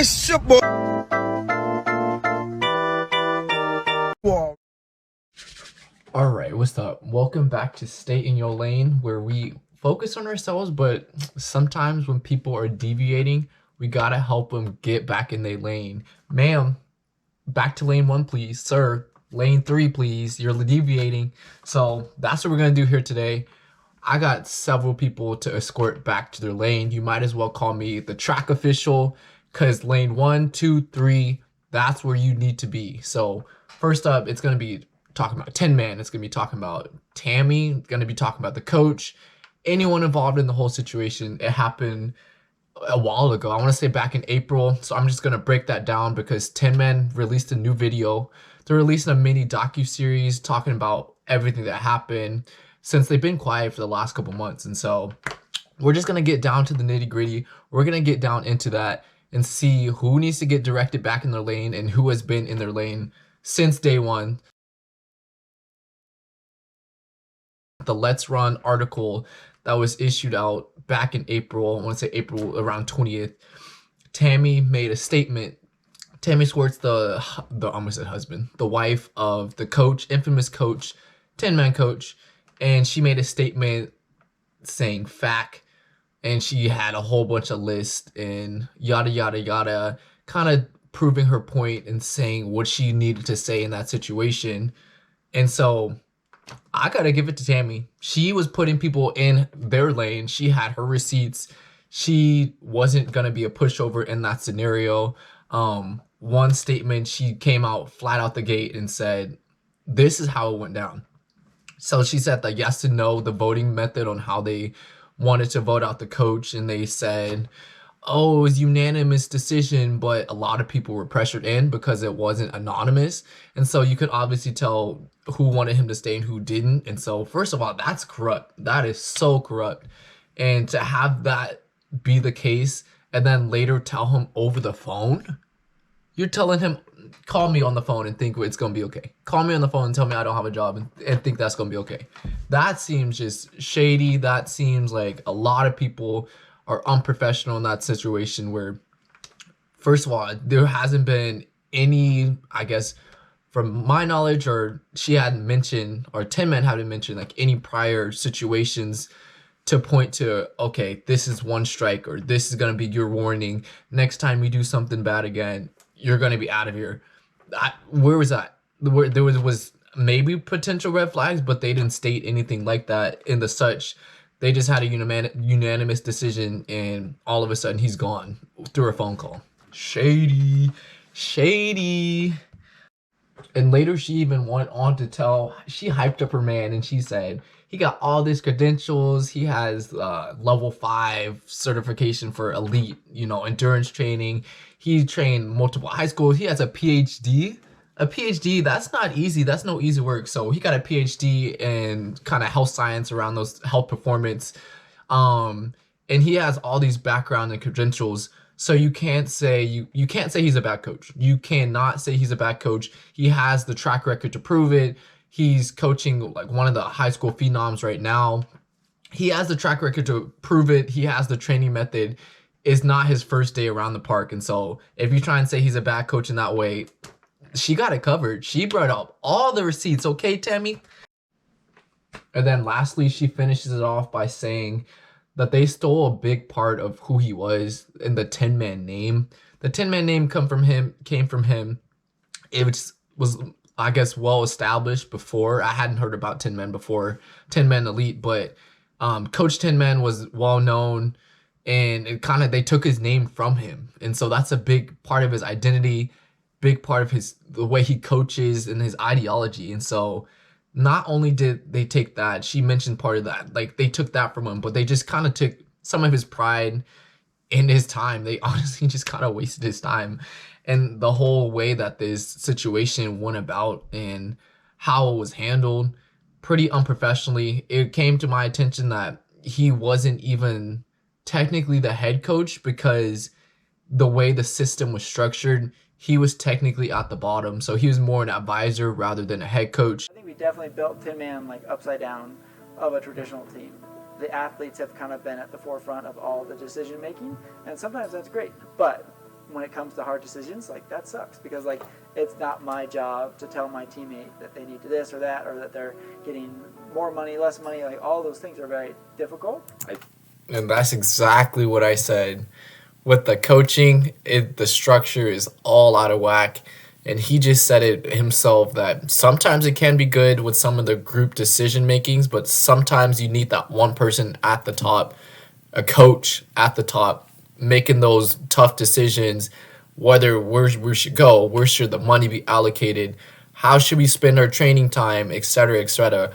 It's your boy. All right, what's up? Welcome back to Stay in Your Lane, where we focus on ourselves, but sometimes when people are deviating, we gotta help them get back in their lane. Ma'am, back to lane 1, please. Sir, lane 3, please. You're deviating. So that's what we're gonna do here today. I got several people to escort back to their lane. You might as well call me the track official, because lane 1, 2, 3, that's where you need to be. So first up, it's going to be talking about Tinman. It's going to be talking about Tammy. It's going to be talking about the coach. Anyone involved in the whole situation. It happened a while ago. I want to say back in April. So I'm just going to break that down because Tinman released a new video. They're releasing a mini docu-series talking about everything that happened since they've been quiet for the last couple months. And so we're just going to get down to the nitty-gritty. We're going to get down into that and see who needs to get directed back in their lane and who has been in their lane since day one. The Let's Run article that was issued out back in April, I want to say April around 20th, Tammy made a statement. Tammy Schwartz, the I almost said husband, the wife of the coach, infamous coach, Tinman coach, and she made a statement saying "fact," and she had a whole bunch of lists and yada yada yada, kind of proving her point and saying what she needed to say in that situation. And so I gotta give it to Tammy. She was putting people in their lane. She had her receipts. She wasn't gonna be a pushover in that scenario. One statement, she came out flat out the gate and said, "This is how it went down." So she said that yes and no, the voting method on how they wanted to vote out the coach, and they said, oh, it was unanimous decision, but a lot of people were pressured in because it wasn't anonymous. And so you could obviously tell who wanted him to stay and who didn't. And so first of all, that's corrupt. That is so corrupt. And to have that be the case and then later tell him over the phone, you're telling him, call me on the phone and think it's going to be okay. Call me on the phone and tell me I don't have a job and think that's going to be okay. That seems just shady. That seems like a lot of people are unprofessional in that situation where, first of all, there hasn't been any, I guess, from my knowledge, or she hadn't mentioned, or Tinman hadn't mentioned, like any prior situations to point to, okay, this is one strike, or this is going to be your warning. Next time you do something bad again, you're going to be out of here. Where was that? Where there was maybe potential red flags, but they didn't state anything like that in the such. They just had a unanimous decision, and all of a sudden he's gone through a phone call. Shady. And later she even went on to tell, she hyped up her man and she said, he got all these credentials. He has level 5 certification for elite, endurance training. He trained multiple high schools. He has a PhD. A PhD, that's not easy. That's no easy work. So he got a PhD in kind of health science around those health performance. And he has all these background and credentials. So you can't say you can't say he's a bad coach. You cannot say he's a bad coach. He has the track record to prove it. He's coaching like one of the high school phenoms right now. He has the track record to prove it. He has the training method. It's not his first day around the park. And so if you try and say he's a bad coach in that way, she got it covered. She brought up all the receipts. Okay, Tammy? And then lastly, she finishes it off by saying that they stole a big part of who he was in the Tinman name. The Tinman name came from him. It was, I guess, well established before. I hadn't heard about Tinman before, Tinman Elite, but Coach Tinman was well known, and they took his name from him. And so that's a big part of his identity, big part of the way he coaches and his ideology. And so not only did they take that, she mentioned part of that, like they took that from him, but they just kind of took some of his pride in his time. They honestly just kind of wasted his time. And the whole way that this situation went about and how it was handled, pretty unprofessionally. It came to my attention that he wasn't even technically the head coach, because the way the system was structured, he was technically at the bottom. So he was more an advisor rather than a head coach. I think we definitely built Tinman like upside down of a traditional team. The athletes have kind of been at the forefront of all the decision making, and sometimes that's great. But when it comes to hard decisions, like that sucks because like it's not my job to tell my teammate that they need to this or that, or that they're getting more money, less money. Like all those things are very difficult. And that's exactly what I said. With the coaching, the structure is all out of whack. And he just said it himself that sometimes it can be good with some of the group decision makings, but sometimes you need that one person at the top, a coach at the top, making those tough decisions, whether where we should go, where should the money be allocated, how should we spend our training time, et cetera, et cetera.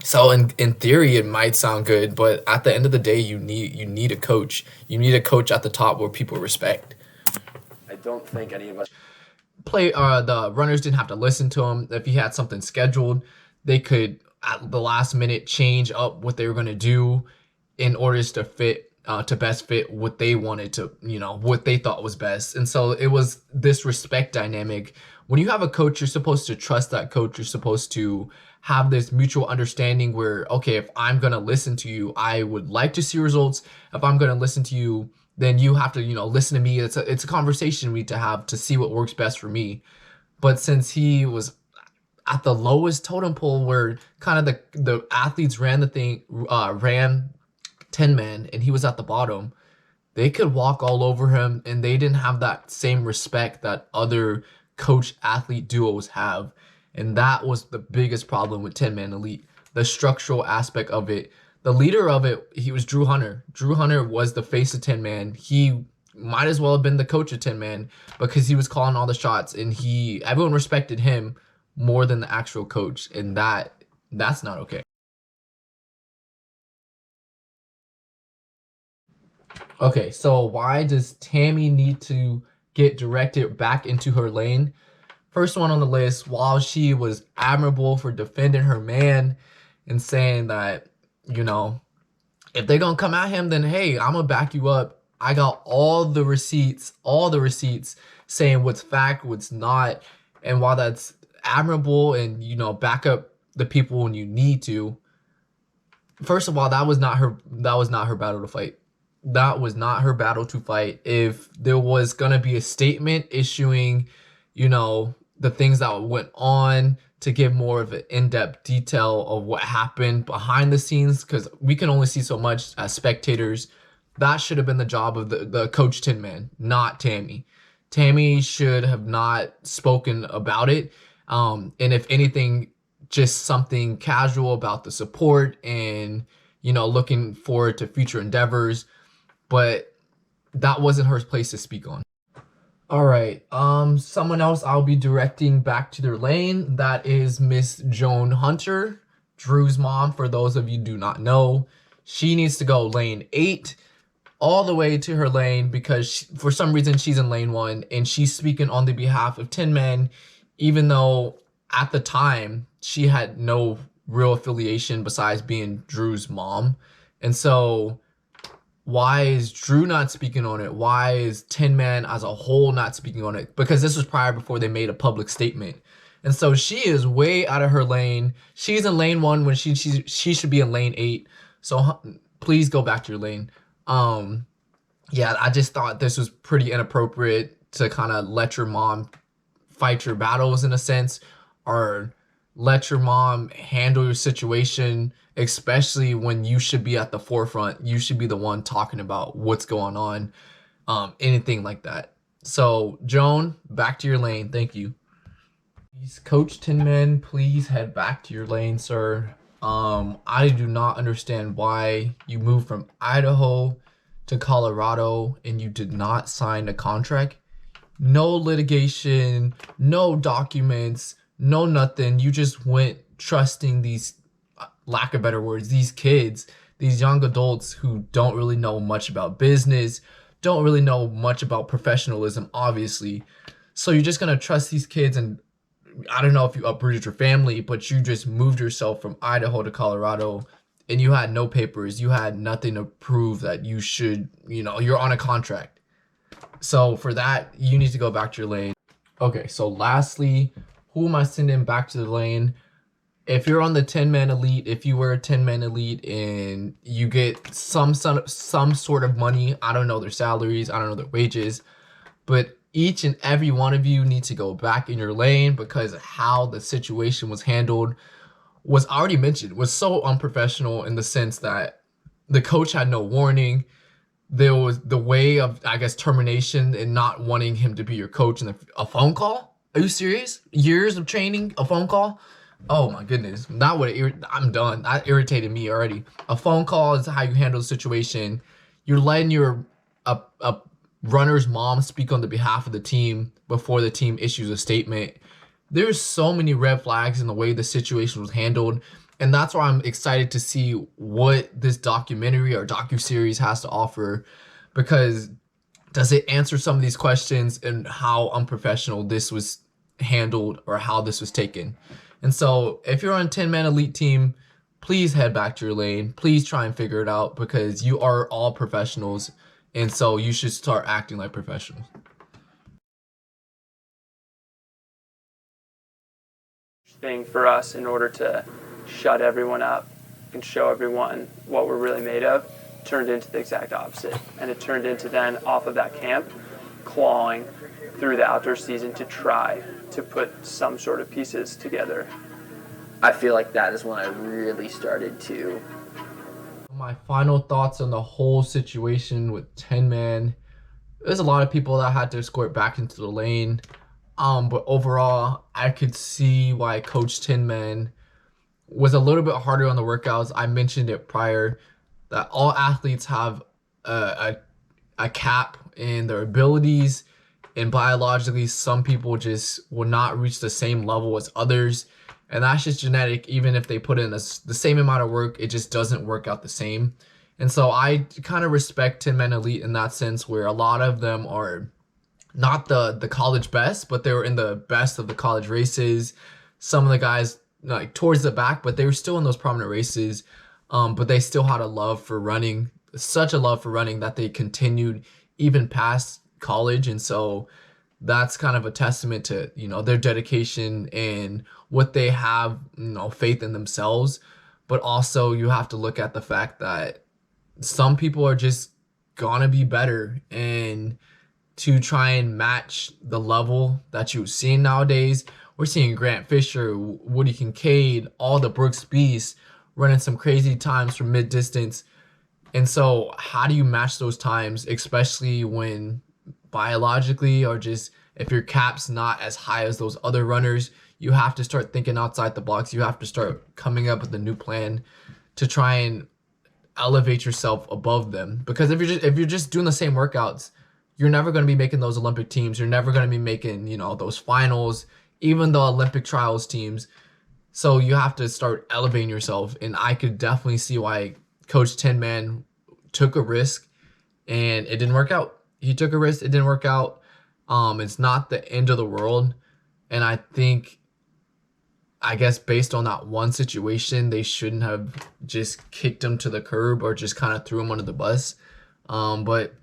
So in theory it might sound good, but at the end of the day you need a coach. You need a coach at the top where people respect. I don't think any of us The runners didn't have to listen to him. If he had something scheduled, they could at the last minute change up what they were going to do in order to best fit what they wanted to, what they thought was best. And so it was this respect dynamic. When you have a coach, you're supposed to trust that coach. You're supposed to have this mutual understanding where, okay, if I'm going to listen to you, I would like to see results. If I'm going to listen to you, then you have to, listen to me. It's a conversation we need to have to see what works best for me. But since he was at the lowest totem pole where kind of the athletes ran the thing, ran 10 man, and he was at the bottom, they could walk all over him, and they didn't have that same respect that other coach athlete duos have. And that was the biggest problem with Tinman Elite, the structural aspect of it. The leader of it, he was Drew Hunter. Drew Hunter was the face of Tinman. He might as well have been the coach of Tinman because he was calling all the shots, and everyone respected him more than the actual coach, and that's not okay. Okay, so why does Tammy need to get directed back into her lane? First one on the list, while she was admirable for defending her man and saying that, if they're going to come at him, then hey, I'm going to back you up. I got all the receipts saying what's fact, what's not. And while that's admirable and, back up the people when you need to, first of all, that was not her battle to fight. That was not her battle to fight. If there was going to be a statement issuing, the things that went on to give more of an in-depth detail of what happened behind the scenes, because we can only see so much as spectators, that should have been the job of the coach Tinman, not Tammy. Tammy should have not spoken about it. And if anything, just something casual about the support and, looking forward to future endeavors. But that wasn't her place to speak on. All right, someone else I'll be directing back to their lane. That is Miss Joan Hunter, Drew's mom. For those of you who do not know, she needs to go lane 8 all the way to her lane because for some reason she's in lane 1 and she's speaking on the behalf of Tinman, even though at the time she had no real affiliation besides being Drew's mom. And so why is Drew not speaking on it? Why is Tinman as a whole not speaking on it? Because this was prior before they made a public statement. And so she is way out of her lane. She's in lane 1 when she should be in lane 8. So please go back to your lane. Yeah, I just thought this was pretty inappropriate to kind of let your mom fight your battles in a sense, or let your mom handle your situation, especially when you should be at the forefront. You should be the one talking about what's going on, anything like that. So, Joan, back to your lane. Thank you. Coach Tinman, please head back to your lane, sir. I do not understand why you moved from Idaho to Colorado and you did not sign a contract. No litigation, no documents, no nothing. You just went trusting these, lack of better words, these kids, these young adults who don't really know much about business, don't really know much about professionalism, obviously. So you're just going to trust these kids, and I don't know if you uprooted your family, but you just moved yourself from Idaho to Colorado and you had no papers. You had nothing to prove that you should, you're on a contract. So for that, you need to go back to your lane. Okay, so lastly, who am I sending back to the lane? If you're on the Tinman Elite, if you were a Tinman Elite and you get some sort of money, I don't know their salaries, I don't know their wages, but each and every one of you need to go back in your lane, because how the situation was handled was already mentioned, was so unprofessional, in the sense that the coach had no warning. There was the way of, I guess, termination and not wanting him to be your coach, and a phone call. Are you serious? Years of training, a phone call? Oh my goodness, that would I'm done. That irritated me already. A phone call is how you handle the situation. You're letting your a runner's mom speak on the behalf of the team before the team issues a statement. There's so many red flags in the way the situation was handled, and that's why I'm excited to see what this documentary or docuseries has to offer, because does it answer some of these questions and how unprofessional this was handled or how this was taken. And so if you're on Tinman Elite team, please head back to your lane. Please try and figure it out, because you are all professionals, and so you should start acting like professionals. Thing for us in order to shut everyone up and show everyone what we're really made of turned into the exact opposite. And it turned into then, off of that camp, clawing through the outdoor season to try to put some sort of pieces together. I feel like that is when I really started to. My final thoughts on the whole situation with Tinman. There's a lot of people that had to escort back into the lane. But overall, I could see why Coach Tinman was a little bit harder on the workouts. I mentioned it prior that all athletes have a cap in their abilities, and biologically, some people just will not reach the same level as others. And that's just genetic. Even if they put in the same amount of work, it just doesn't work out the same. And so I kind of respect Tinman Elite in that sense, where a lot of them are not the college best, but they were in the best of the college races. Some of the guys like towards the back, but they were still in those prominent races. But they still had a love for running, such a love for running, that they continued even past college. And so that's kind of a testament to, their dedication and what they have, faith in themselves. But also you have to look at the fact that some people are just gonna be better, and to try and match the level that you're seeing nowadays, we're seeing Grant Fisher, Woody Kincaid, all the Brooks Beasts running some crazy times from mid distance. And so how do you match those times, especially when biologically, or just if your cap's not as high as those other runners? You have to start thinking outside the box. You have to start coming up with a new plan to try and elevate yourself above them. Because if you're just doing the same workouts, you're never going to be making those Olympic teams. You're never going to be making, those finals, even the Olympic trials teams. So you have to start elevating yourself. And I could definitely see why Coach Tinman took a risk and it didn't work out. He took a risk. It didn't work out. It's not the end of the world. And I think, I guess based on that one situation, they shouldn't have just kicked him to the curb or just kind of threw him under the bus. But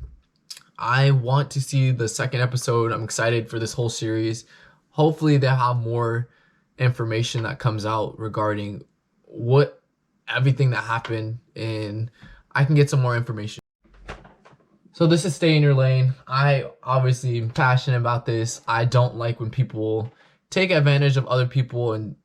I want to see the second episode. I'm excited for this whole series. Hopefully they'll have more information that comes out regarding everything that happened, and I can get some more information. So this is Stay in Your Lane. I obviously am passionate about this. I don't like when people take advantage of other people and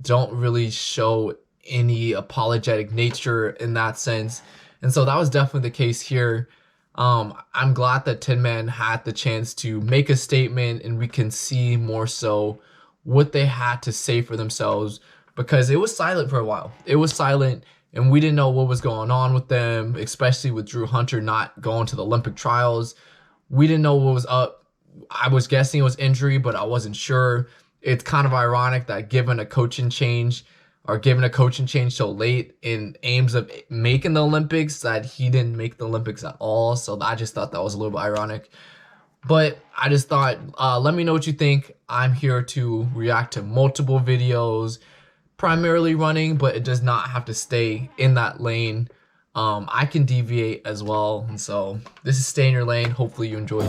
don't really show any apologetic nature in that sense. And so that was definitely the case here. I'm glad that Tinman had the chance to make a statement, and we can see more so what they had to say for themselves, because it was silent for a while. It was silent, and we didn't know what was going on with them, especially with Drew Hunter not going to the Olympic trials. We didn't know what was up. I was guessing it was injury, but I wasn't sure. It's kind of ironic that given a coaching change so late in aims of making the Olympics, that he didn't make the Olympics at all. So I just thought that was a little bit ironic. But I just thought, let me know what you think. I'm here to react to multiple videos, primarily running, but it does not have to stay in that lane. I can deviate as well. And so this is Stay in Your Lane. Hopefully you enjoyed.